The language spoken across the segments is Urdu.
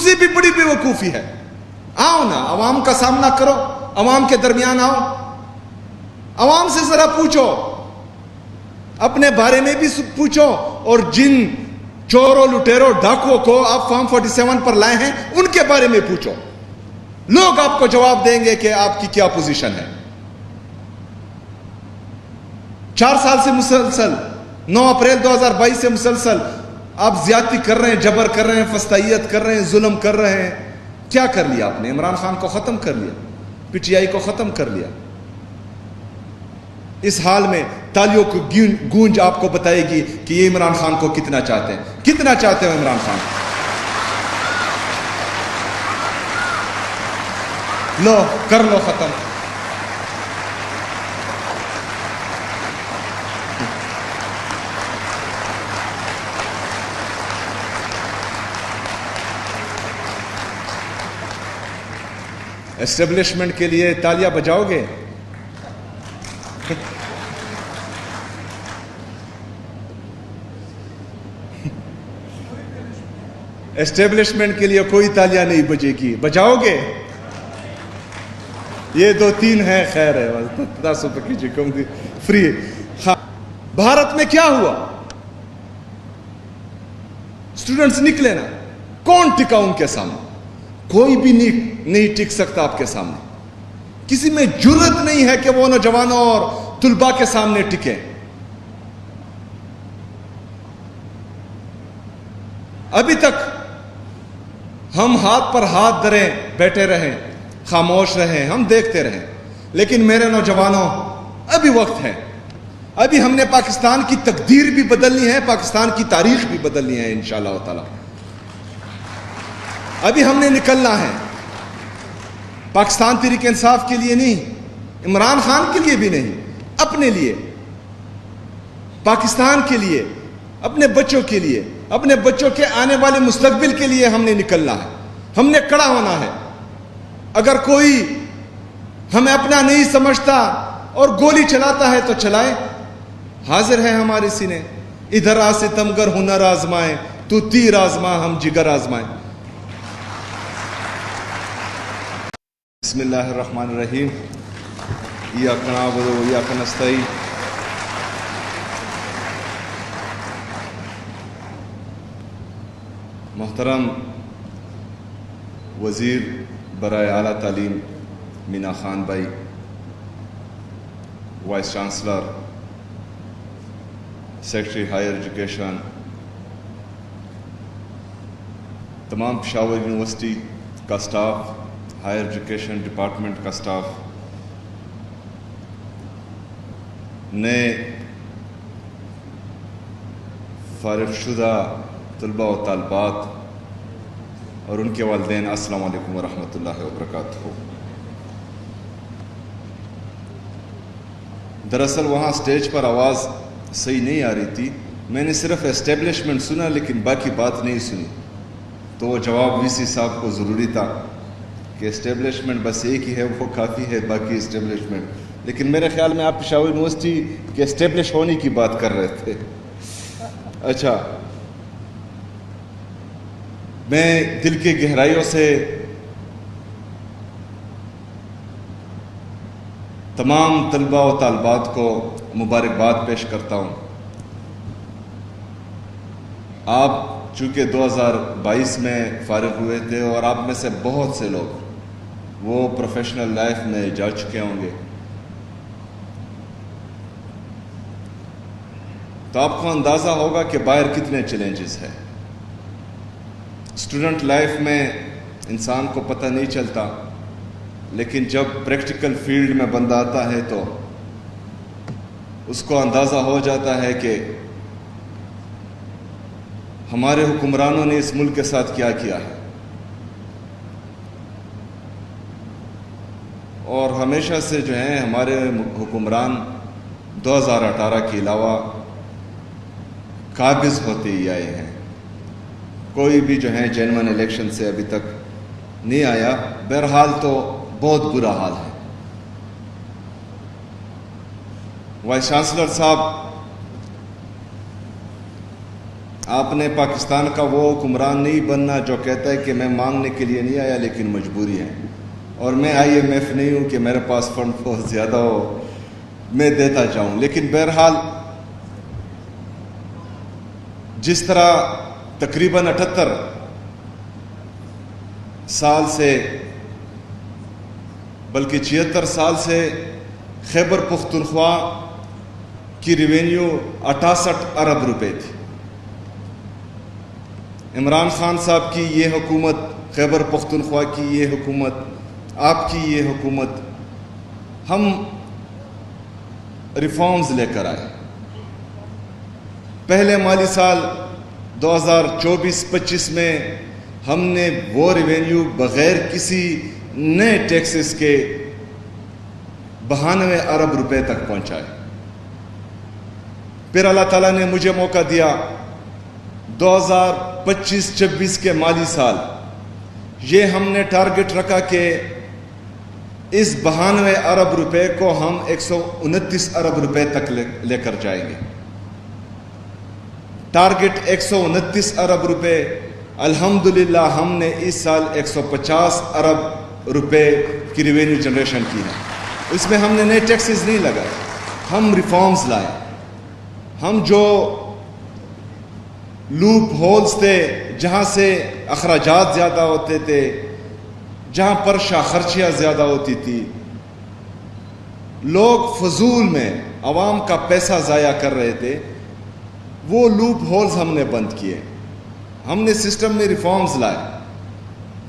سے بھی بڑی بیوقوفی ہے. آؤ نا, عوام کا سامنا کرو, عوام کے درمیان آؤ, عوام سے ذرا پوچھو, اپنے بارے میں بھی پوچھو, اور جن چوروں لٹیروں ڈاکوؤں کو آپ فارم 47 پر لائے ہیں ان کے بارے میں پوچھو. لوگ آپ کو جواب دیں گے کہ آپ کی کیا پوزیشن ہے. 4 سال سے مسلسل, 9 اپریل 2022 سے مسلسل آپ زیادتی کر رہے ہیں, جبر کر رہے ہیں, فسطائیت کر رہے ہیں, ظلم کر رہے ہیں. کیا کر لیا آپ نے؟ عمران خان کو ختم کر لیا, پی ٹی آئی کو ختم کر لیا. اس حال میں تالیوں کی گونج آپ کو بتائے گی کہ یہ عمران خان کو کتنا چاہتے ہیں. کتنا چاہتے ہو عمران خان؟ لو کر لو ختم. اسٹیبلشمنٹ کے لیے تالیاں بجاؤ گے؟ اسٹیبلشمنٹ کے لیے کوئی تالیاں نہیں بجے گی, بجاؤ گے؟ یہ 2-3 ہیں, خیر ہے, فری. بھارت میں کیا ہوا؟ سٹوڈنٹس نکلے نا, کون ٹکا ان کے سامنے؟ کوئی بھی نہیں ٹک سکتا آپ کے سامنے. کسی میں جرت نہیں ہے کہ وہ نوجوانوں اور طلباء کے سامنے ٹکے. ابھی تک ہم ہاتھ پر ہاتھ دھرے بیٹھے رہیں, خاموش رہیں, ہم دیکھتے رہیں. لیکن میرے نوجوانوں, ابھی وقت ہے. ابھی ہم نے پاکستان کی تقدیر بھی بدلنی ہے, پاکستان کی تاریخ بھی بدلنی ہے انشاءاللہ تعالی. ابھی ہم نے نکلنا ہے. پاکستان تحریک انصاف کے لیے نہیں, عمران خان کے لیے بھی نہیں, اپنے لیے, پاکستان کے لیے, اپنے بچوں کے لیے, اپنے بچوں کے آنے والے مستقبل کے لیے ہم نے نکلنا ہے. ہم نے کڑا ہونا ہے. اگر کوئی ہمیں اپنا نہیں سمجھتا اور گولی چلاتا ہے تو چلائے, حاضر ہے ہمارے سینے. ادھر آ ستمگر ہنر آزمائے, تو تیر آزما ہم جگر آزمائے. بسم اللہ الرحمن الرحیم. ایاک نعبد و ایاک نستعین. محترم وزیر برائے اعلیٰ تعلیم مینا خان بھائی, vice chancellor, secretary higher education, تمام پشاور یونیورسٹی کا سٹاف, ہائر ایجوکیشن ڈپارٹمنٹ کا سٹاف, نئے فارغ شدہ طلباء و طالبات اور ان کے والدین, السلام علیکم ورحمۃ اللہ وبرکاتہ. دراصل وہاں سٹیج پر آواز صحیح نہیں آ رہی تھی. میں نے صرف اسٹیبلشمنٹ سنا لیکن باقی بات نہیں سنی. تو وہ جواب وی سی صاحب کو ضروری تھا کہ اسٹیبلشمنٹ بس ایک ہی ہے, وہ کافی ہے, باقی اسٹیبلشمنٹ. لیکن میرے خیال میں آپ پشاور یونیورسٹی کے اسٹیبلش ہونے کی بات کر رہے تھے. اچھا, میں دل کی گہرائیوں سے تمام طلباء و طالبات کو مبارکباد پیش کرتا ہوں. آپ چونکہ 2022 میں فارغ ہوئے تھے اور آپ میں سے بہت سے لوگ وہ پروفیشنل لائف میں جا چکے ہوں گے, تو آپ کو اندازہ ہوگا کہ باہر کتنے چیلنجز ہیں. اسٹوڈنٹ لائف میں انسان کو پتہ نہیں چلتا, لیکن جب پریکٹیکل فیلڈ میں بندہ آتا ہے تو اس کو اندازہ ہو جاتا ہے کہ ہمارے حکمرانوں نے اس ملک کے ساتھ کیا کیا ہے. اور ہمیشہ سے جو ہیں ہمارے حکمران 2018 کے علاوہ قابض ہوتے ہی آئے ہیں. کوئی بھی جو ہے جینون الیکشن سے ابھی تک نہیں آیا. بہرحال تو بہت برا حال ہے. وائس چانسلر صاحب, آپ نے پاکستان کا وہ حکمران نہیں بننا جو کہتا ہے کہ میں مانگنے کے لیے نہیں آیا لیکن مجبوری ہے، اور میں IMF نہیں ہوں کہ میرے پاس فنڈ بہت زیادہ ہو میں دیتا جاؤں. لیکن بہرحال جس طرح تقریباً 78 سال سے بلکہ 76 سال سے خیبر پختونخوا کی ریونیو 68 ارب روپے تھی. عمران خان صاحب کی یہ حکومت، خیبر پختونخوا کی یہ حکومت، آپ کی یہ حکومت، ہم ریفارمز لے کر آئے. پہلے مالی سال 2024-25 میں ہم نے وہ ریونیو بغیر کسی نئے ٹیکسز کے 92 ارب روپے تک پہنچائے. پھر اللہ تعالیٰ نے مجھے موقع دیا 2025-26 کے مالی سال یہ ہم نے ٹارگٹ رکھا کہ اس 92 ارب روپے کو ہم 129 ارب روپے تک لے کر جائیں گے. ٹارگٹ 129 ارب روپے. الحمدللہ ہم نے اس سال 150 ارب روپے کی ریونیو جنریشن کی ہے. اس میں ہم نے نئے ٹیکسز نہیں لگائے، ہم ریفارمز لائے. ہم جو لوپ ہولز تھے جہاں سے اخراجات زیادہ ہوتے تھے، جہاں پر خرچیاں زیادہ ہوتی تھی، لوگ فضول میں عوام کا پیسہ ضائع کر رہے تھے، وہ لوپ ہولز ہم نے بند کیے. ہم نے سسٹم میں ریفارمز لائے.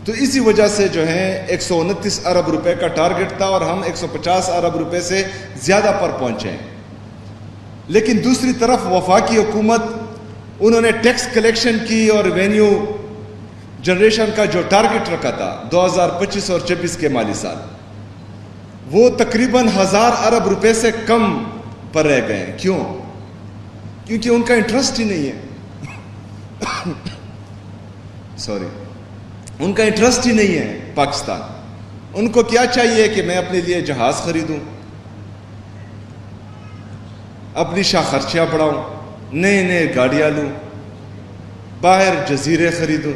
تو اسی وجہ سے جو ہے 129 ارب روپے کا ٹارگٹ تھا اور ہم 150 ارب روپے سے زیادہ پر پہنچے ہیں. لیکن دوسری طرف وفاقی حکومت انہوں نے ٹیکس کلیکشن کی اور ریونیو جنریشن کا جو ٹارگٹ رکھا تھا 2025 اور 26 کے مالی سال، وہ تقریباً 1000 ارب روپے سے کم پر رہ گئے ہیں. کیوں؟ کیونکہ ان کا انٹرسٹ ہی نہیں ہے. ان کا انٹرسٹ ہی نہیں ہے پاکستان. ان کو کیا چاہیے کہ میں اپنے لیے جہاز خریدوں، اپنی خرچیاں بڑھاؤں، نئے گاڑیاں لوں، باہر جزیرے خریدوں،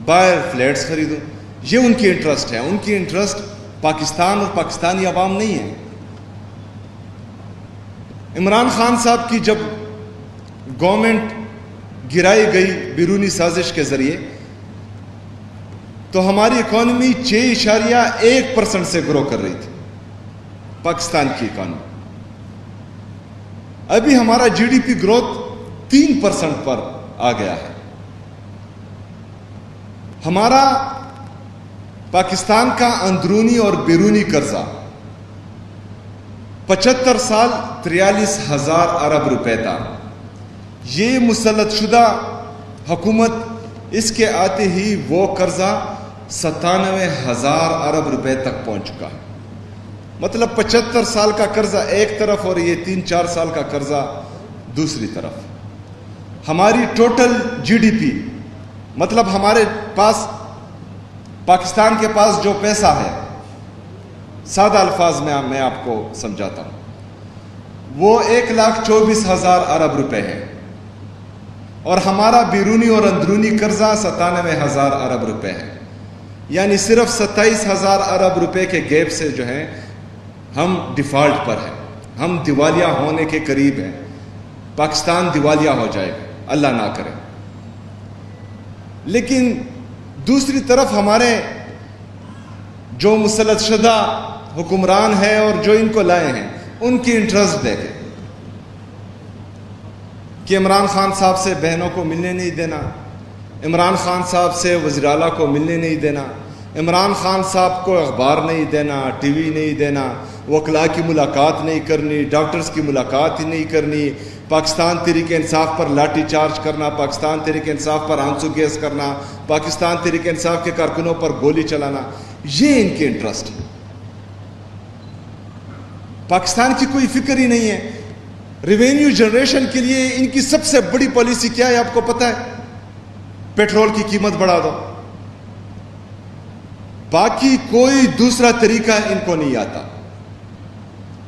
باہر فلیٹس خریدوں. یہ ان کی انٹرسٹ ہے. ان کی انٹرسٹ پاکستان اور پاکستانی عوام نہیں ہے. عمران خان صاحب کی جب گورنمنٹ گرائی گئی بیرونی سازش کے ذریعے تو ہماری اکانومی 6.1% سے گرو کر رہی تھی، پاکستان کی اکانومی. ابھی ہمارا GDP گروتھ 3% پر آ گیا ہے. ہمارا پاکستان کا اندرونی اور بیرونی قرضہ 75 سال 43,000 ارب روپے تھا. یہ مسلط شدہ حکومت، اس کے آتے ہی وہ قرضہ 97,000 ارب روپے تک پہنچ چکا ہے. مطلب 75 سال کا قرضہ ایک طرف اور یہ 3-4 سال کا قرضہ دوسری طرف. ہماری ٹوٹل GDP، مطلب ہمارے پاس، پاکستان کے پاس جو پیسہ ہے، سادہ الفاظ میں میں آپ کو سمجھاتا ہوں، وہ 1,24,000 ارب روپے ہے. اور ہمارا بیرونی اور اندرونی قرضہ 97,000 ارب روپے ہے. یعنی صرف 27,000 ارب روپے کے گیپ سے جو ہے ہم ڈیفالٹ پر ہیں، ہم دیوالیہ ہونے کے قریب ہیں. پاکستان دیوالیہ ہو جائے گا، اللہ نہ کرے. لیکن دوسری طرف ہمارے جو مسلط شدہ حکمران ہیں اور جو ان کو لائے ہیں، ان کی انٹرسٹ دیکھیں کہ عمران خان صاحب سے بہنوں کو ملنے نہیں دینا، عمران خان صاحب سے وزیر اعلیٰ کو ملنے نہیں دینا، عمران خان صاحب کو اخبار نہیں دینا، ٹی وی نہیں دینا، وکلاء کی ملاقات نہیں کرنی، ڈاکٹرز کی ملاقات ہی نہیں کرنی، پاکستان تحریک انصاف پر لاٹھی چارج کرنا، پاکستان تحریک انصاف پر آنسو گیس کرنا، پاکستان تحریک انصاف کے کارکنوں پر گولی چلانا، یہ ان کی انٹرسٹ ہے. پاکستان کی کوئی فکر ہی نہیں ہے. ریونیو جنریشن کے لیے ان کی سب سے بڑی پالیسی کیا ہے آپ کو پتہ ہے؟ پیٹرول کی قیمت بڑھا دو. باقی کوئی دوسرا طریقہ ان کو نہیں آتا.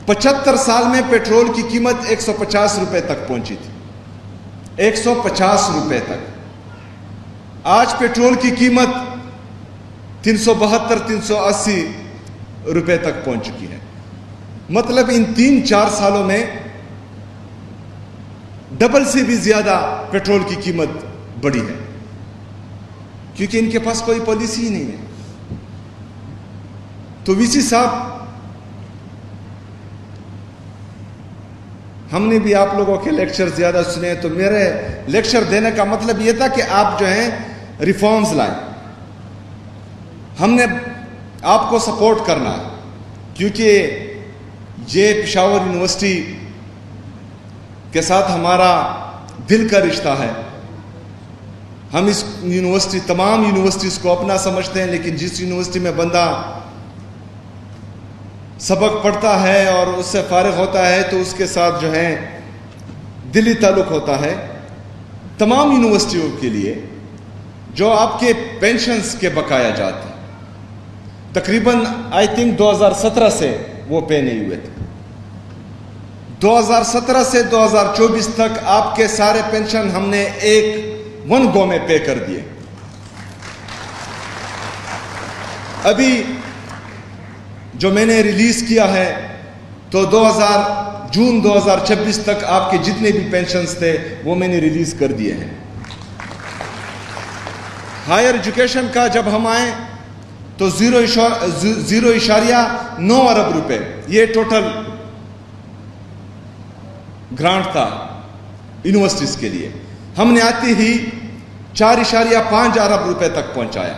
75 سال میں پیٹرول کی قیمت 150 روپے تک پہنچی تھی. 150 روپے تک. آج پیٹرول کی قیمت 372-380 روپے تک پہنچ چکی ہے. مطلب ان 3-4 سالوں میں ڈبل سے بھی زیادہ پیٹرول کی قیمت بڑھی ہے, کیونکہ ان کے پاس کوئی پالیسی ہی نہیں ہے. تو وی سی صاحب, ہم نے بھی آپ لوگوں کے لیکچر زیادہ سنے, تو میرے لیکچر دینے کا مطلب یہ تھا کہ آپ جو ہیں ریفارمز لائیں. ہم نے آپ کو سپورٹ کرنا ہے, کیونکہ یہ پشاور یونیورسٹی کے ساتھ ہمارا دل کا رشتہ ہے. ہم اس یونیورسٹی, تمام یونیورسٹیز کو اپنا سمجھتے ہیں, لیکن جس یونیورسٹی میں بندہ سبق پڑھتا ہے اور اس سے فارغ ہوتا ہے تو اس کے ساتھ جو ہے دلی تعلق ہوتا ہے. تمام یونیورسٹیوں کے لیے جو آپ کے پینشنز کے بقایا جاتے ہیں, تقریباً آئی تھنک 2017 سے وہ پے نہیں ہوئے تھے. 2017 سے 2024 تک آپ کے سارے پینشن ہم نے ون گو میں پے کر دیے. ابھی جو میں نے ریلیز کیا ہے تو جون 2026 تک آپ کے جتنے بھی پینشنز تھے وہ میں نے ریلیز کر دیے ہیں. ہائر ایجوکیشن کا جب ہم آئیں تو 0.9 ارب روپے یہ ٹوٹل گرانٹ تھا یونیورسٹیز کے لیے. ہم نے آتے ہی 4.5 ارب روپے تک پہنچایا.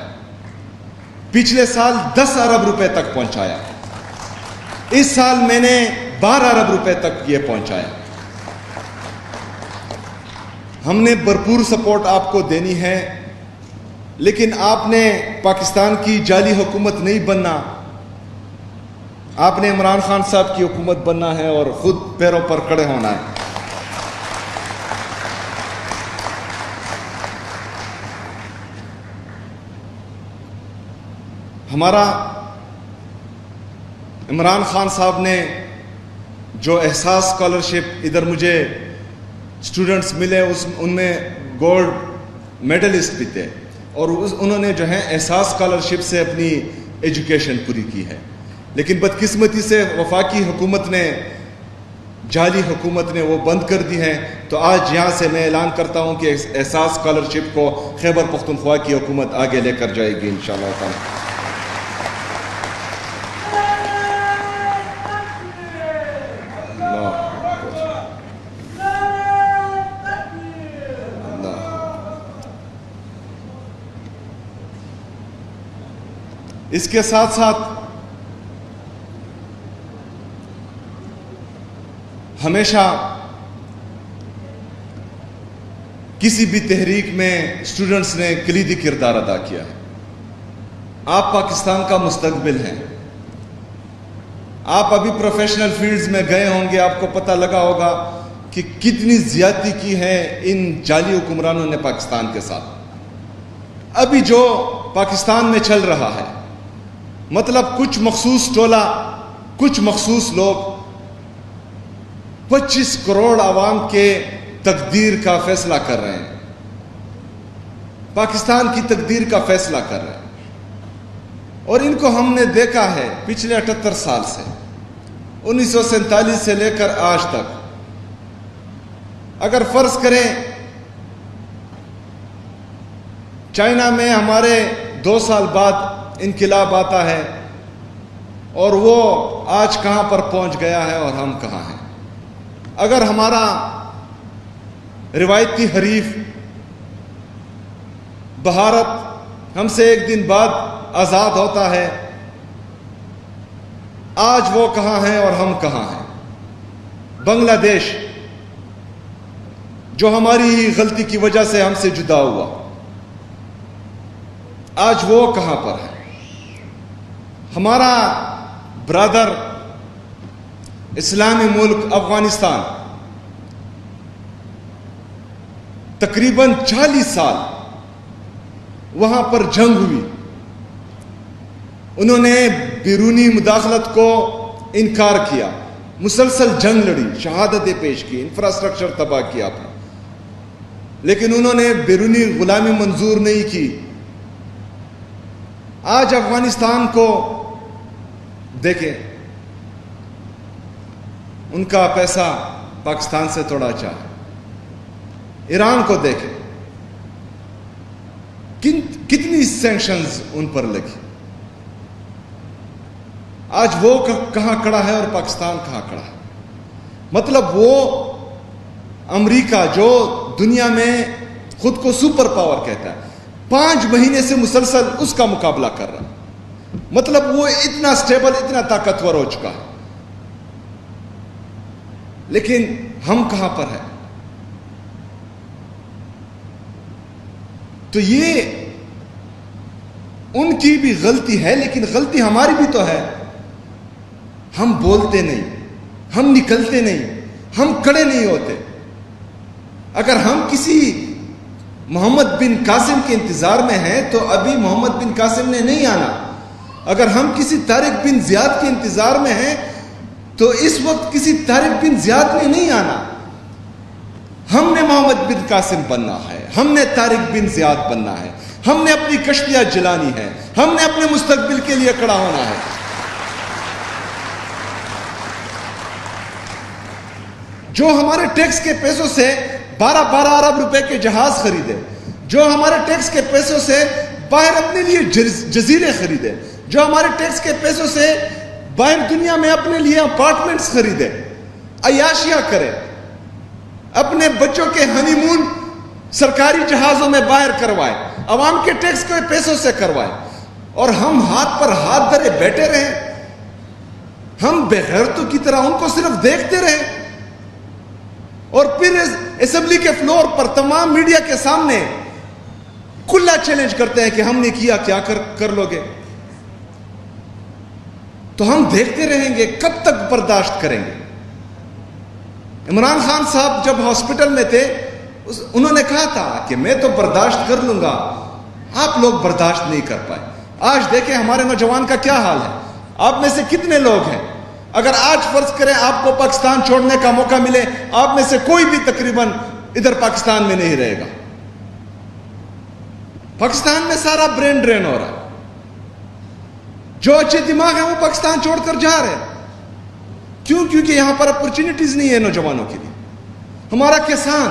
پچھلے سال 10 ارب روپے تک پہنچایا. اس سال میں نے 12 ارب روپے تک یہ پہنچایا. ہم نے بھرپور سپورٹ آپ کو دینی ہے, لیکن آپ نے پاکستان کی جعلی حکومت نہیں بننا. آپ نے عمران خان صاحب کی حکومت بننا ہے اور خود پیروں پر کھڑے ہونا ہے. ہمارا عمران خان صاحب نے جو احساس اسکالرشپ ادھر مجھے اسٹوڈنٹس ملے, ان میں گولڈ میڈلسٹ بھی تھے, اور انہوں نے جو ہے احساس اسکالرشپ سے اپنی ایجوکیشن پوری کی ہے. لیکن بدقسمتی سے وفاقی حکومت نے, جعلی حکومت نے وہ بند کر دی ہیں. تو آج یہاں سے میں اعلان کرتا ہوں کہ احساس اسکالرشپ کو خیبر پختونخوا کی حکومت آگے لے کر جائے گی انشاءاللہ تعالی. اس کے ساتھ ساتھ ہمیشہ کسی بھی تحریک میں اسٹوڈنٹس نے کلیدی کردار ادا کیا ہے. آپ پاکستان کا مستقبل ہیں. آپ ابھی پروفیشنل فیلڈز میں گئے ہوں گے, آپ کو پتہ لگا ہوگا کہ کتنی زیادتی کی ہے ان جعلی حکمرانوں نے پاکستان کے ساتھ. ابھی جو پاکستان میں چل رہا ہے, مطلب کچھ مخصوص ٹولہ, کچھ مخصوص لوگ 25 کروڑ عوام کے تقدیر کا فیصلہ کر رہے ہیں, پاکستان کی تقدیر کا فیصلہ کر رہے ہیں. اور ان کو ہم نے دیکھا ہے پچھلے 78 سال سے, 1947 سے لے کر آج تک. اگر فرض کریں چائنا میں ہمارے 2 سال بعد انقلاب آتا ہے اور وہ آج کہاں پر پہنچ گیا ہے اور ہم کہاں ہیں. اگر ہمارا روایتی حریف بھارت ہم سے 1 دن بعد آزاد ہوتا ہے, آج وہ کہاں ہیں اور ہم کہاں ہیں. بنگلہ دیش جو ہماری ہی غلطی کی وجہ سے ہم سے جدا ہوا, آج وہ کہاں پر ہے. ہمارا برادر اسلامی ملک افغانستان تقریباً 40 سال وہاں پر جنگ ہوئی. انہوں نے بیرونی مداخلت کو انکار کیا, مسلسل جنگ لڑی, شہادتیں پیش کی, انفراسٹرکچر تباہ کیا اپنا. لیکن انہوں نے بیرونی غلامی منظور نہیں کی. آج افغانستان کو دیکھیں, ان کا پیسہ پاکستان سے تھوڑا اچھا ہے. ایران کو دیکھیں, کتنی سینکشنز ان پر لگی. آج وہ کہاں کھڑا ہے اور پاکستان کہاں کھڑا ہے. مطلب وہ امریکہ جو دنیا میں خود کو سپر پاور کہتا ہے, 5 مہینے سے مسلسل اس کا مقابلہ کر رہا. مطلب وہ اتنا سٹیبل, اتنا طاقتور ہو چکا ہے. لیکن ہم کہاں پر ہیں؟ تو یہ ان کی بھی غلطی ہے, لیکن غلطی ہماری بھی تو ہے. ہم بولتے نہیں, ہم نکلتے نہیں, ہم کھڑے نہیں ہوتے. اگر ہم کسی محمد بن قاسم کے انتظار میں ہیں تو ابھی محمد بن قاسم نے نہیں آنا. اگر ہم کسی طارق بن زیاد کے انتظار میں ہیں تو اس وقت کسی طارق بن زیاد نے نہیں آنا. ہم نے محمد بن قاسم بننا ہے, ہم نے طارق بن زیاد بننا ہے, ہم نے اپنی کشتیاں جلانی ہے, ہم نے اپنے مستقبل کے لیے کھڑا ہونا ہے. جو ہمارے ٹیکس کے پیسوں سے 12 ارب روپے کے جہاز خریدے, جو ہمارے ٹیکس کے پیسوں سے باہر اپنے لیے جزیرے خریدے, جو ہمارے ٹیکس کے پیسوں سے باہر دنیا میں اپنے لیے اپارٹمنٹس خریدے, عیاشیاں کرے, اپنے بچوں کے ہنی مون سرکاری جہازوں میں باہر کروائے, عوام کے ٹیکس کے پیسوں سے کروائے, اور ہم ہاتھ پر ہاتھ دھرے بیٹھے رہیں. ہم بے غیرتوں کی طرح ان کو صرف دیکھتے رہیں, اور پھر اسمبلی کے فلور پر تمام میڈیا کے سامنے کھلا چیلنج کرتے ہیں کہ ہم نے کیا, کیا کر لو گے. تو ہم دیکھتے رہیں گے, کب تک برداشت کریں گے. عمران خان صاحب جب ہاسپٹل میں تھے انہوں نے کہا تھا کہ میں تو برداشت کر لوں گا, آپ لوگ برداشت نہیں کر پائے. آج دیکھیں ہمارے نوجوان کا کیا حال ہے. آپ میں سے کتنے لوگ ہیں, اگر آج فرض کریں آپ کو پاکستان چھوڑنے کا موقع ملے, آپ میں سے کوئی بھی تقریباً ادھر پاکستان میں نہیں رہے گا. پاکستان میں سارا برین ڈرین ہو رہا ہے. جو اچھے دماغ ہیں وہ پاکستان چھوڑ کر جا رہے ہیں. کیوں؟ کیونکہ یہاں پر اپرچونٹیز نہیں ہے نوجوانوں کے لیے. ہمارا کسان,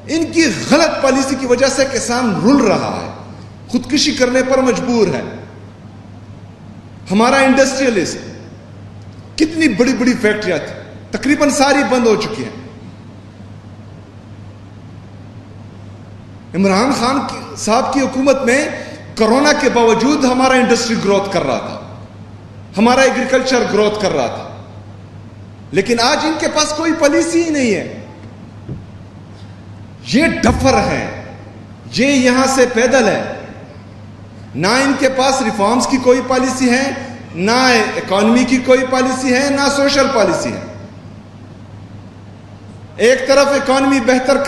ان کی غلط پالیسی کی وجہ سے کسان رل رہا ہے, خودکشی کرنے پر مجبور ہے. ہمارا انڈسٹریلسٹ, کتنی بڑی بڑی فیکٹریاں تھیں, تقریباً ساری بند ہو چکی ہیں. عمران خان صاحب کی حکومت میں کرونا کے باوجود ہمارا انڈسٹری گروتھ کر رہا تھا, ہمارا ایگریکلچر گروتھ کر رہا تھا. لیکن آج ان کے پاس کوئی پالیسی ہی نہیں ہے. یہ ڈفر ہیں, یہ یہاں سے پیدل ہے. نہ ان کے پاس ریفارمز کی کوئی پالیسی ہے, نہ اکانومی کی کوئی پالیسی ہے, نہ سوشل پالیسی ہے. ایک طرف اکانومی بہتر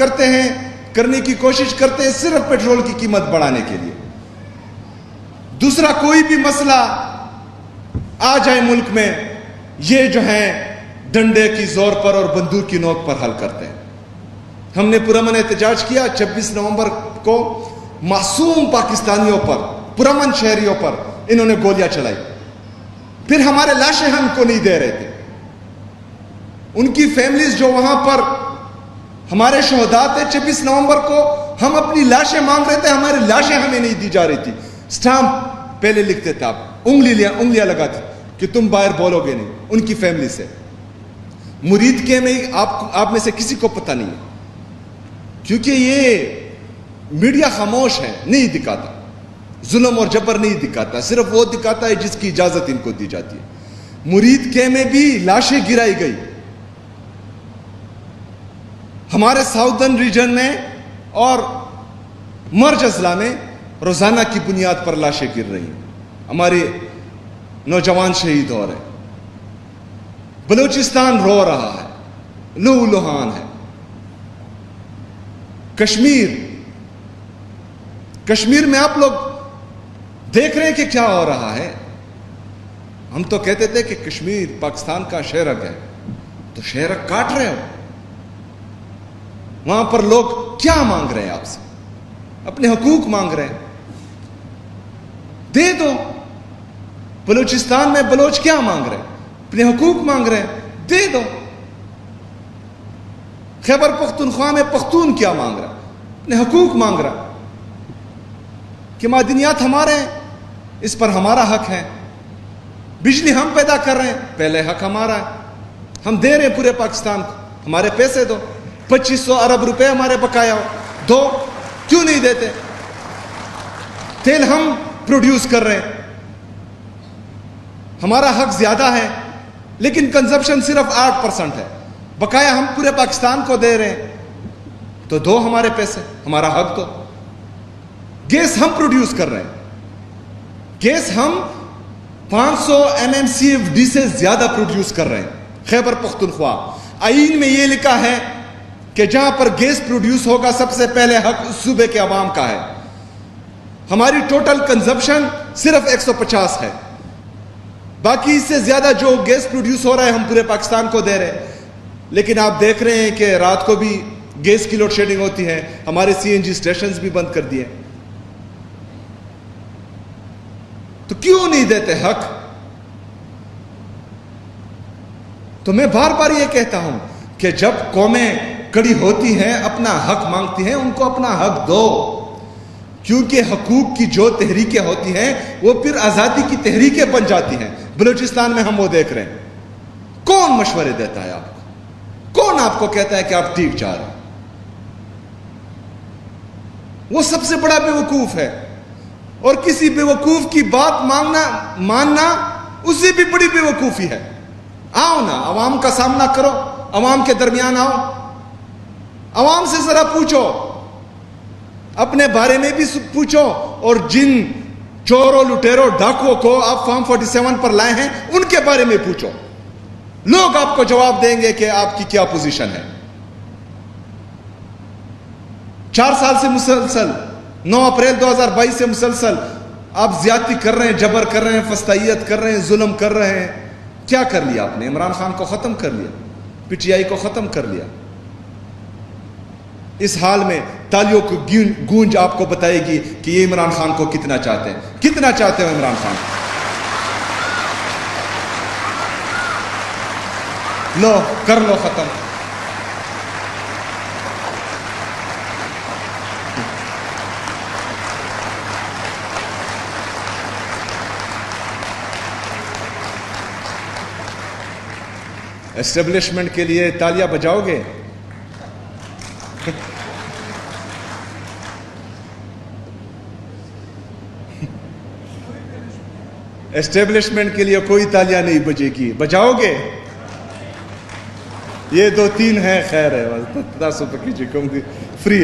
کرنے کی کوشش کرتے ہیں صرف پیٹرول کی قیمت بڑھانے کے لیے. دوسرا کوئی بھی مسئلہ آ جائے ملک میں, یہ جو ہیں ڈنڈے کی زور پر اور بندوق کی نوک پر حل کرتے ہیں. ہم نے پرامن احتجاج کیا 26 نومبر کو, معصوم پاکستانیوں پر, پرامن شہریوں پر انہوں نے گولیاں چلائی. پھر ہمارے لاشیں ہم کو نہیں دے رہے تھے. ان کی فیملیز جو وہاں پر ہمارے شہداء تھے 26 نومبر کو, ہم اپنی لاشیں مانگ رہے تھے, ہماری لاشیں ہمیں نہیں دی جا رہی تھی. سٹامپ پہلے لکھتے تھے, آپ انگلیاں لگاتے کہ تم باہر بولو گے نہیں. ان کی فیملی سے مرید کے میں آپ میں سے کسی کو پتہ نہیں ہے, کیونکہ یہ میڈیا خاموش ہے, نہیں دکھاتا, ظلم اور جبر نہیں دکھاتا, صرف وہ دکھاتا ہے جس کی اجازت ان کو دی جاتی ہے. مرید کے میں بھی لاشیں گرائی گئی. ہمارے ساؤدرن ریجن میں اور مرج اضلاع میں روزانہ کی بنیاد پر لاشیں گر رہی ہیں. ہمارے نوجوان شہید ہو رہے ہیں. بلوچستان رو رہا ہے, لہو لہان ہے. کشمیر میں آپ لوگ دیکھ رہے ہیں کہ کیا ہو رہا ہے. ہم تو کہتے تھے کہ کشمیر پاکستان کا شہرک ہے, تو شہرک کاٹ رہے ہو. وہاں پر لوگ کیا مانگ رہے ہیں آپ سے؟ اپنے حقوق مانگ رہے ہیں، دے دو۔ بلوچستان میں بلوچ کیا مانگ رہے ہیں؟ اپنے حقوق مانگ رہے ہیں، دے دو۔ خیبر پختونخوا میں پختون کیا مانگ رہا ہے؟ اپنے حقوق مانگ رہا ہے کہ معدنیات ہمارے ہیں، اس پر ہمارا حق ہے، بجلی ہم پیدا کر رہے ہیں، پہلے حق ہمارا ہے، ہم دے رہے ہیں پورے پاکستان کو، ہمارے پیسے دو، 2500 ارب روپے ہمارے بقایا ہو، دو، کیوں نہیں دیتے؟ تیل ہم پروڈیوس کر رہے ہیں، ہمارا حق زیادہ ہے، لیکن کنزمپشن صرف 8% ہے، بقایا ہم پورے پاکستان کو دے رہے ہیں، تو دو ہمارے پیسے، ہمارا حق دو۔ گیس ہم پروڈیوس کر رہے ہیں، گیس ہم 500 MMCFD سے زیادہ پروڈیوس کر رہے ہیں خیبر پختونخوا۔ آئین میں یہ لکھا ہے کہ جہاں پر گیس پروڈیوس ہوگا سب سے پہلے حق اس صوبے کے عوام کا ہے۔ ہماری ٹوٹل کنزمپشن صرف 150 ہے، باقی اس سے زیادہ جو گیس پروڈیوس ہو رہا ہے ہم پورے پاکستان کو دے رہے ہیں۔ لیکن آپ دیکھ رہے ہیں کہ رات کو بھی گیس کی لوڈ شیڈنگ ہوتی ہے، ہمارے CNG اسٹیشنز بھی بند کر دیے، تو کیوں نہیں دیتے حق؟ تو میں بار بار یہ کہتا ہوں کہ جب قومیں کڑی ہوتی ہیں، اپنا حق مانگتی ہیں، ان کو اپنا حق دو، کیونکہ حقوق کی جو تحریکیں ہوتی ہیں وہ پھر آزادی کی تحریکیں بن جاتی ہیں۔ بلوچستان میں ہم وہ دیکھ رہے ہیں، کون مشورے دیتا ہے آپ کو؟ کون آپ کو کہتا ہے کہ آپ ٹھیک جا رہے ہیں؟ وہ سب سے بڑا بیوقوف ہے، اور کسی بیوقوف کی بات ماننا اس سے بھی بڑی بیوقوفی ہے۔ آؤ نا، عوام کا سامنا کرو، عوام کے درمیان آؤ، عوام سے ذرا پوچھو، اپنے بارے میں بھی پوچھو، اور جن چوروں، لٹیروں، ڈاکوؤں کو آپ فارم 47 پر لائے ہیں ان کے بارے میں پوچھو، لوگ آپ کو جواب دیں گے کہ آپ کی کیا پوزیشن ہے۔ 4 سال سے مسلسل، 9 اپریل 2022 سے مسلسل آپ زیادتی کر رہے ہیں، جبر کر رہے ہیں، فسطائیت کر رہے ہیں، ظلم کر رہے ہیں۔ کیا کر لیا آپ نے؟ عمران خان کو ختم کر لیا، PTI کو ختم کر لیا۔ اس حال میں تالیوں کی گونج آپ کو بتائے گی کہ یہ عمران خان کو کتنا چاہتے ہیں، کتنا چاہتے ہو عمران خان۔ لو، کر لو ختم۔ اسٹیبلشمنٹ کے لیے تالیاں بجاؤ گے؟ اسٹیبلشمنٹ کے لیے کوئی تالیاں نہیں بجے گی، بجاؤ گے؟ یہ 2-3 ہیں، خیر ہے، 10 روپے کی فری۔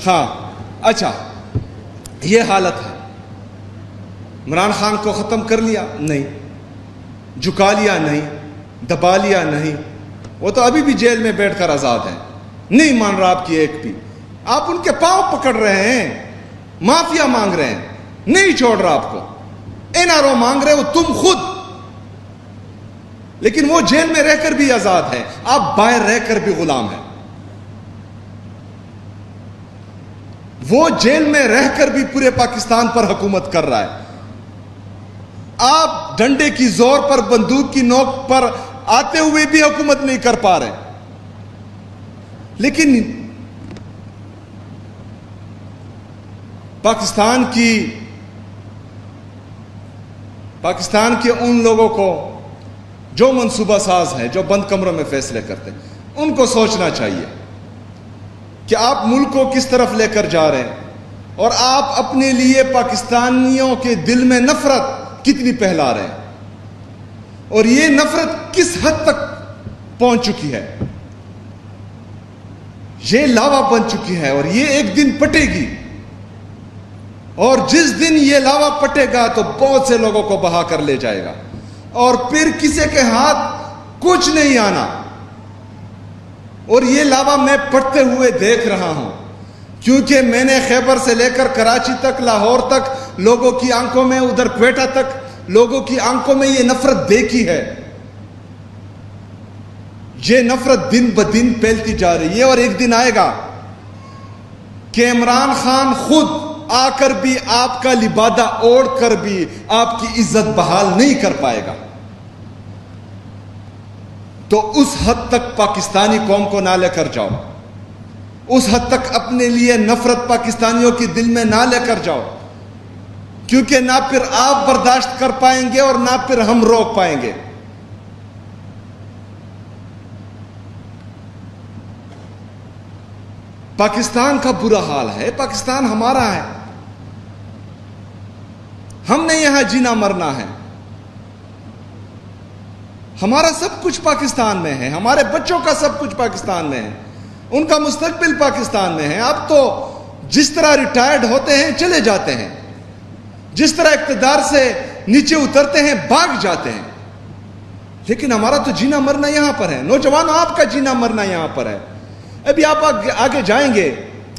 ہاں، اچھا، یہ حالت ہے۔ عمران خان کو ختم کر لیا؟ نہیں۔ جھکا لیا؟ نہیں۔ دبا لیا؟ نہیں۔ وہ تو ابھی بھی جیل میں بیٹھ کر آزاد ہے، نہیں مان رہا آپ کی ایک بھی۔ آپ ان کے پاؤں پکڑ رہے ہیں، معافیا مانگ رہے ہیں، نہیں چھوڑ رہا آپ کو۔ NRO مانگ رہے ہو تم خود، لیکن وہ جیل میں رہ کر بھی آزاد ہے، آپ باہر رہ کر بھی غلام ہیں۔ وہ جیل میں رہ کر بھی پورے پاکستان پر حکومت کر رہا ہے، آپ ڈنڈے کی زور پر، بندوق کی نوک پر آتے ہوئے بھی حکومت نہیں کر پا رہے۔ لیکن پاکستان کے ان لوگوں کو جو منصوبہ ساز ہیں، جو بند کمروں میں فیصلے کرتے ہیں، ان کو سوچنا چاہیے کہ آپ ملک کو کس طرف لے کر جا رہے ہیں، اور آپ اپنے لیے پاکستانیوں کے دل میں نفرت کتنی پھیلا رہے ہیں، اور یہ نفرت کس حد تک پہنچ چکی ہے۔ یہ لاوا بن چکی ہے، اور یہ ایک دن پٹے گی، اور جس دن یہ لاوا پٹے گا تو بہت سے لوگوں کو بہا کر لے جائے گا، اور پھر کسی کے ہاتھ کچھ نہیں آنا۔ اور یہ لاوا میں پٹتے ہوئے دیکھ رہا ہوں، کیونکہ میں نے خیبر سے لے کر کراچی تک، لاہور تک لوگوں کی آنکھوں میں، ادھر کوئٹہ تک لوگوں کی آنکھوں میں یہ نفرت دیکھی ہے۔ یہ نفرت دن بدن پھیلتی جا رہی ہے، اور ایک دن آئے گا کہ عمران خان خود آ کر بھی آپ کا لبادہ اوڑھ کر بھی آپ کی عزت بحال نہیں کر پائے گا، تو اس حد تک پاکستانی قوم کو نہ لے کر جاؤ، اس حد تک اپنے لیے نفرت پاکستانیوں کی دل میں نہ لے کر جاؤ، کیونکہ نہ پھر آپ برداشت کر پائیں گے اور نہ پھر ہم روک پائیں گے۔ پاکستان کا برا حال ہے، پاکستان ہمارا ہے، ہم نے یہاں جینا مرنا ہے، ہمارا سب کچھ پاکستان میں ہے، ہمارے بچوں کا سب کچھ پاکستان میں ہے، ان کا مستقبل پاکستان میں ہے۔ اب تو جس طرح ریٹائرڈ ہوتے ہیں چلے جاتے ہیں، جس طرح اقتدار سے نیچے اترتے ہیں بھاگ جاتے ہیں، لیکن ہمارا تو جینا مرنا یہاں پر ہے۔ نوجوانوں، آپ کا جینا مرنا یہاں پر ہے۔ ابھی آپ آگے جائیں گے،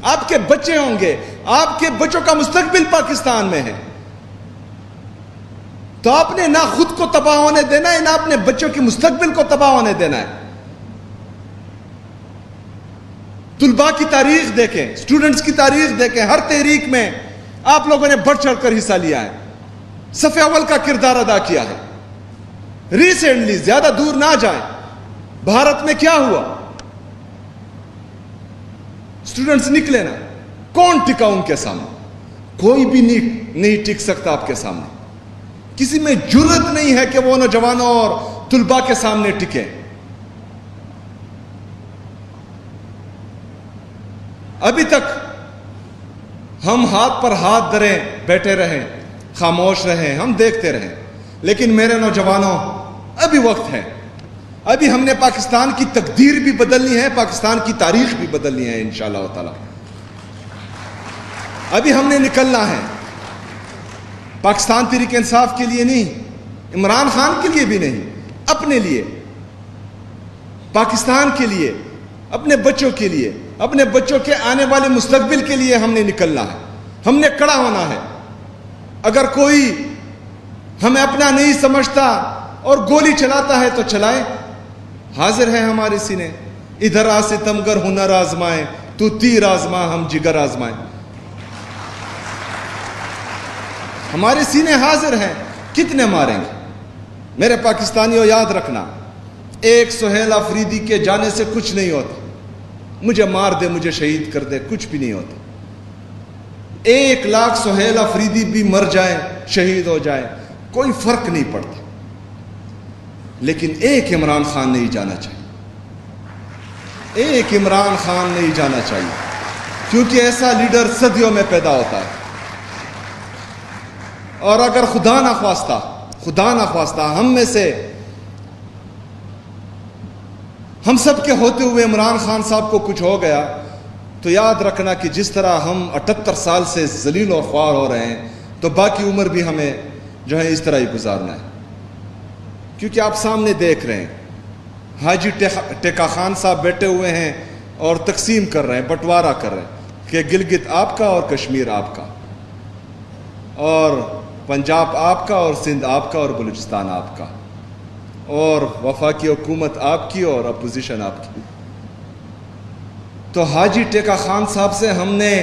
آپ کے بچے ہوں گے، آپ کے بچوں کا مستقبل پاکستان میں ہے، تو آپ نے نہ خود کو تباہ ہونے دینا ہے، نہ اپنے بچوں کے مستقبل کو تباہ ہونے دینا ہے۔ طلباء کی تاریخ دیکھیں، سٹوڈنٹس کی تاریخ دیکھیں، ہر تحریک میں آپ لوگوں نے بڑھ چڑھ کر حصہ لیا ہے، صف اول کا کردار ادا کیا ہے۔ ریسنٹلی، زیادہ دور نہ جائیں، بھارت میں کیا ہوا؟ سٹوڈنٹس نکلے نا، کون ٹکا ان کے سامنے؟ کوئی بھی نہیں ٹک سکتا آپ کے سامنے، کسی میں جرت نہیں ہے کہ وہ نوجوانوں اور طلباء کے سامنے ٹکے۔ ابھی تک ہم ہاتھ پر ہاتھ دھرے بیٹھے رہے، خاموش رہے، ہم دیکھتے رہے، لیکن میرے نوجوانوں، ابھی وقت ہے، ابھی ہم نے پاکستان کی تقدیر بھی بدلنی ہے، پاکستان کی تاریخ بھی بدلنی ہے انشاءاللہ تعالی۔ ابھی ہم نے نکلنا ہے، پاکستان تحریک انصاف کے لیے نہیں، عمران خان کے لیے بھی نہیں، اپنے لیے، پاکستان کے لیے، اپنے بچوں کے لیے، اپنے بچوں کے آنے والے مستقبل کے لیے ہم نے نکلنا ہے، ہم نے کڑا ہونا ہے۔ اگر کوئی ہمیں اپنا نہیں سمجھتا اور گولی چلاتا ہے تو چلائے، حاضر ہے ہمارے سینے۔ ادھر آ ستمگر ہنر آزمائے، تو تیر آزما ہم جگر آزمائیں۔ ہمارے سینے حاضر ہیں، کتنے ماریں گے؟ میرے پاکستانیوں، یاد رکھنا، ایک سہیل آفریدی کے جانے سے کچھ نہیں ہوتا، مجھے مار دے، مجھے شہید کر دے، کچھ بھی نہیں ہوتا۔ 1,00,000 سہیل آفریدی بھی مر جائیں، شہید ہو جائیں، کوئی فرق نہیں پڑتا، لیکن ایک عمران خان نہیں جانا چاہیے، ایک عمران خان نہیں جانا چاہیے، کیونکہ ایسا لیڈر صدیوں میں پیدا ہوتا ہے۔ اور اگر خدا نہ خواستہ ہم میں سے، ہم سب کے ہوتے ہوئے عمران خان صاحب کو کچھ ہو گیا، تو یاد رکھنا کہ جس طرح ہم 78 سال سے ذلیل و خوار ہو رہے ہیں، تو باقی عمر بھی ہمیں جو ہے اس طرح ہی گزارنا ہے۔ کیونکہ آپ سامنے دیکھ رہے ہیں، حاجی ٹیکا خان صاحب بیٹھے ہوئے ہیں اور تقسیم کر رہے ہیں، بٹوارہ کر رہے ہیں کہ گلگت آپ کا اور کشمیر آپ کا، اور پنجاب آپ کا اور سندھ آپ کا اور بلوچستان آپ کا، اور وفاقی حکومت آپ کی اور اپوزیشن آپ کی۔ تو حاجی ٹیکا خان صاحب سے ہم نے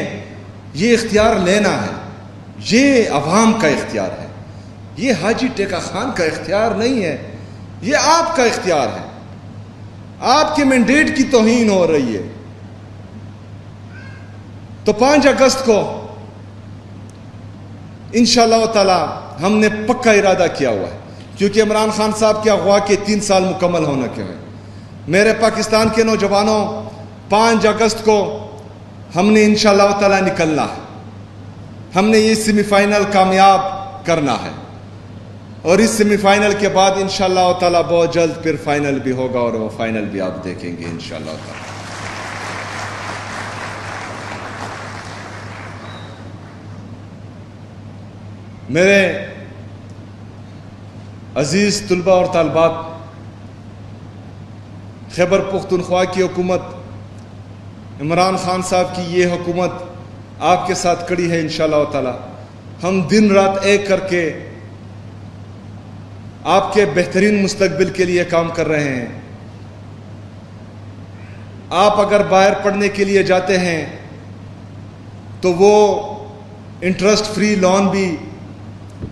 یہ اختیار لینا ہے، یہ عوام کا اختیار ہے، یہ حاجی ٹیکا خان کا اختیار نہیں ہے، یہ آپ کا اختیار ہے۔ آپ کے مینڈیٹ کی توہین ہو رہی ہے۔ تو 5 اگست کو انشاءاللہ تعالی ہم نے پکا ارادہ کیا ہوا ہے، کیونکہ عمران خان صاحب کے اغوا کے 3 سال مکمل ہونے کے ہیں۔ میرے پاکستان کے نوجوانوں، 5 اگست کو ہم نے انشاءاللہ تعالی نکلنا ہے، ہم نے یہ سیمی فائنل کامیاب کرنا ہے، اور اس سیمی فائنل کے بعد انشاءاللہ تعالی بہت جلد پھر فائنل بھی ہوگا، اور وہ فائنل بھی آپ دیکھیں گے انشاءاللہ تعالی۔ میرے عزیز طلباء اور طالبات، خیبر پختونخوا کی حکومت، عمران خان صاحب کی یہ حکومت آپ کے ساتھ کڑی ہے انشاءاللہ تعالی۔ ہم دن رات ایک کر کے آپ کے بہترین مستقبل کے لیے کام کر رہے ہیں۔ آپ اگر باہر پڑھنے کے لیے جاتے ہیں تو وہ انٹرسٹ فری لون بھی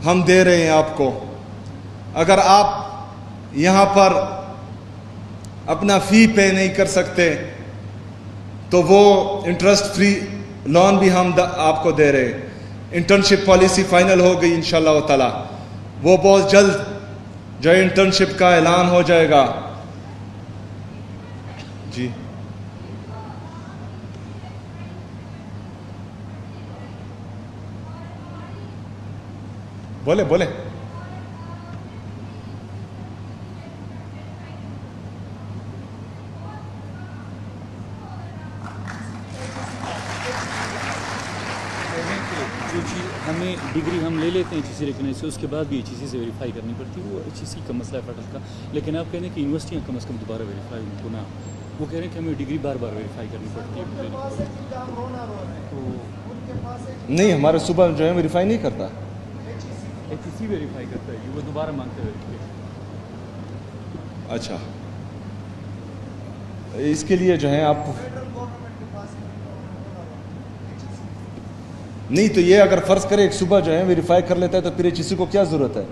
ہم دے رہے ہیں آپ کو. اگر آپ یہاں پر اپنا فی پے نہیں کر سکتے تو وہ انٹرسٹ فری لون بھی ہم آپ کو دے رہے ہیں. انٹرنشپ پالیسی فائنل ہو گئی انشاءاللہ تعالی. وہ بہت جلد جو انٹرنشپ کا اعلان ہو جائے گا. جی بولے بولے. ہمیں ڈگری ہم لے لیتے ہیں ایچ ای سی ریکگنائز سے, اس کے بعد بھی ایچ ای سی سے ویریفائی کرنی پڑتی ہے. وہ ایچ ای سی کا مسئلہ ہے فٹل کا. لیکن آپ کہہ رہے ہیں کہ یونیورسٹیاں کم از کم دوبارہ ویریفائی ان کو نہ, وہ کہہ رہے ہیں کہ ہمیں ڈگری بار بار ویریفائی کرنی پڑتی ہے. تو نہیں, ہمارے صبح جو ہے ویریفائی نہیں کرتا. ایچ ای سی ویریفائی کرتا ہے, وہ دوبارہ مانگتا ہے ویریفیکیشن. اچھا, اس کے لیے جو ہے آپ نہیں, تو یہ اگر فرض کرے ایک صبح جو ہے ویریفائی کر لیتا ہے تو پھر ایچ ای سی کو کیا ضرورت ہے؟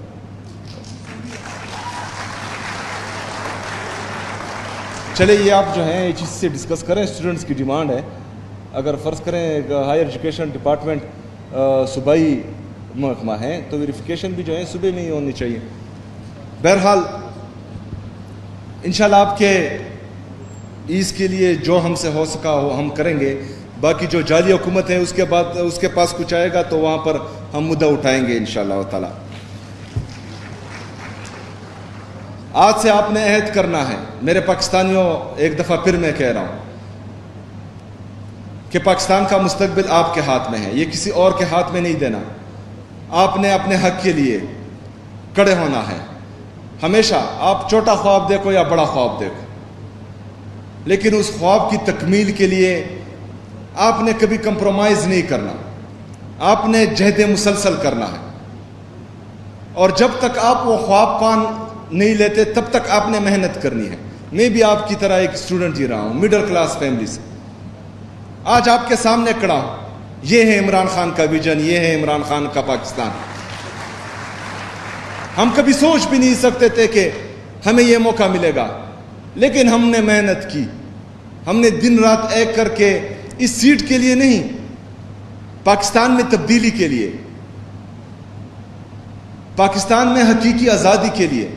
چلے یہ آپ جو ہیں ایچ ای سی سے ڈسکس کریں. اسٹوڈنٹس کی ڈیمانڈ ہے. اگر فرض کریں ہائر ایجوکیشن ڈپارٹمنٹ صوبائی محکمہ ہے تو ویریفیکیشن بھی جو ہے صبح میں ہی ہونی چاہیے. بہرحال انشاءاللہ آپ کے اس کے لیے جو ہم سے ہو سکا وہ ہم کریں گے. باقی جو جعلی حکومت ہے اس کے پاس کچھ آئے گا تو وہاں پر ہم مدعا اٹھائیں گے انشاءاللہ تعالی. آج سے آپ نے عہد کرنا ہے میرے پاکستانیوں, ایک دفعہ پھر میں کہہ رہا ہوں کہ پاکستان کا مستقبل آپ کے ہاتھ میں ہے, یہ کسی اور کے ہاتھ میں نہیں دینا. آپ نے اپنے حق کے لیے کڑے ہونا ہے. ہمیشہ آپ چھوٹا خواب دیکھو یا بڑا خواب دیکھو, لیکن اس خواب کی تکمیل کے لیے آپ نے کبھی کمپرومائز نہیں کرنا. آپ نے جہد مسلسل کرنا ہے, اور جب تک آپ وہ خواب پان نہیں لیتے تب تک آپ نے محنت کرنی ہے. میں بھی آپ کی طرح ایک اسٹوڈنٹ جی رہا ہوں, مڈل کلاس فیملی سے. آج آپ کے سامنے کھڑا ہوں. یہ ہے عمران خان کا ویژن, یہ ہے عمران خان کا پاکستان. ہم کبھی سوچ بھی نہیں سکتے تھے کہ ہمیں یہ موقع ملے گا, لیکن ہم نے محنت کی. ہم نے دن رات ایک کر کے اس سیٹ کے لیے نہیں, پاکستان میں تبدیلی کے لیے, پاکستان میں حقیقی آزادی کے لیے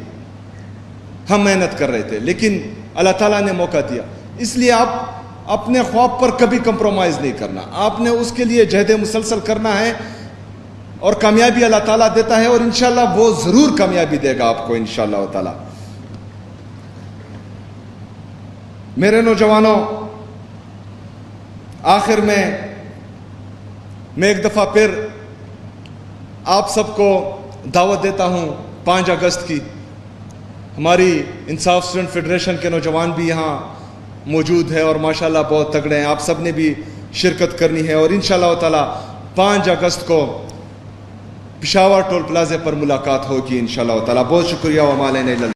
ہم محنت کر رہے تھے. لیکن اللہ تعالیٰ نے موقع دیا. اس لیے آپ اپنے خواب پر کبھی کمپرومائز نہیں کرنا. آپ نے اس کے لیے جہد مسلسل کرنا ہے, اور کامیابی اللہ تعالیٰ دیتا ہے, اور انشاءاللہ وہ ضرور کامیابی دے گا آپ کو انشاءاللہ تعالیٰ. میرے نوجوانوں, آخر میں ایک دفعہ پھر آپ سب کو دعوت دیتا ہوں 5 اگست کی. ہماری انصاف اسٹوڈنٹ فیڈریشن کے نوجوان بھی یہاں موجود ہے, اور ماشاءاللہ بہت تگڑے ہیں. آپ سب نے بھی شرکت کرنی ہے, اور انشاءاللہ تعالی 5 اگست کو پشاور ٹول پلازے پر ملاقات ہوگی انشاءاللہ تعالی. بہت شکریہ. وما علینا الا